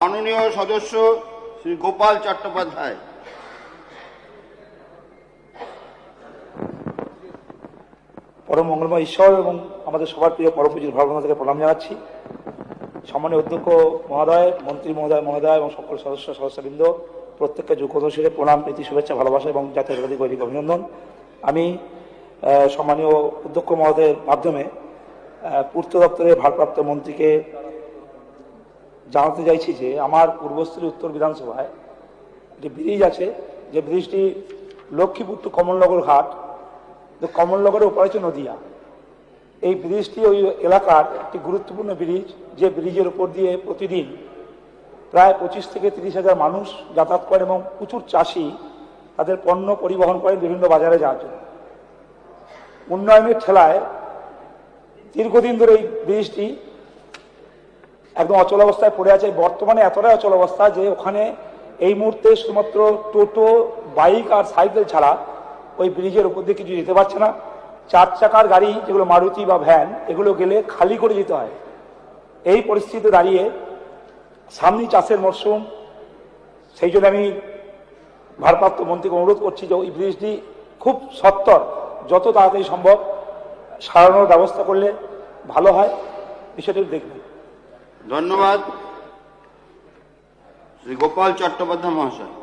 মাননীয় সদস্য শ্রী গোপাল চট্টোপাধ্যায়। পরম মঙ্গলময় ঈশ্বর এবং আমাদের সবার প্রিয় পরম পূজ্য ভগবান থেকে প্রণাম জানাচ্ছি। সম্মানীয় অধ্যক্ষ মহোদয়, মন্ত্রী মহোদয় এবং সকল সদস্যবৃন্দ প্রত্যেককে যোগ্যদর্শীদের প্রণাম, প্রীতি, শুভেচ্ছা, ভালোবাসা এবং জাতীয় গৈরিক অভিনন্দন। আমি সম্মানীয় অধ্যক্ষ মহোদয়ের মাধ্যমে পূর্ত দপ্তরের ভারপ্রাপ্ত মন্ত্রীকে জানাতে চাইছি যে আমার পূর্বস্থলী উত্তর বিধানসভায় একটি ব্রিজ আছে, যে ব্রিজটি লক্ষ্মীপুর টু কমলনগর ঘাট, কমলনগরের উপরে হচ্ছে নদিয়া। এই ব্রিজটি ওই এলাকার একটি গুরুত্বপূর্ণ ব্রিজ, যে ব্রিজের উপর দিয়ে প্রতিদিন প্রায় 25 থেকে 30 হাজার মানুষ যাতায়াত করেন এবং প্রচুর চাষি তাদের পণ্য পরিবহন করেন বিভিন্ন বাজারে যাওয়ার জন্য। উন্নয়নের ঠেলায় দীর্ঘদিন ধরে এই ব্রিজটি একদম অচল অবস্থায় পড়ে আছে। বর্তমানে এতটাই অচল অবস্থা যে ওখানে এই মুহূর্তে শুধুমাত্র টোটো, বাইক আর সাইকেল ছাড়া ওই ব্রিজের উপর দিয়ে কিছু যেতে পারছে না। 4 চাকার গাড়ি যেগুলো মারুতি বা ভ্যান, এগুলো গেলে খালি করে যেতে হয়। এই পরিস্থিতিতে দাঁড়িয়ে সামনে চাষের মরশুম, সেই জন্য আমি ভারপ্রাপ্ত মন্ত্রীকে অনুরোধ করছি যে ওই ব্রিজটি খুব সত্বর, যত তাড়াতাড়ি সম্ভব সারানোর ব্যবস্থা করলে ভালো হয়, বিষয়টি দেখবেন। ধন্যবাদ শ্রী গোপাল চট্টোপাধ্যায় মহাশয়।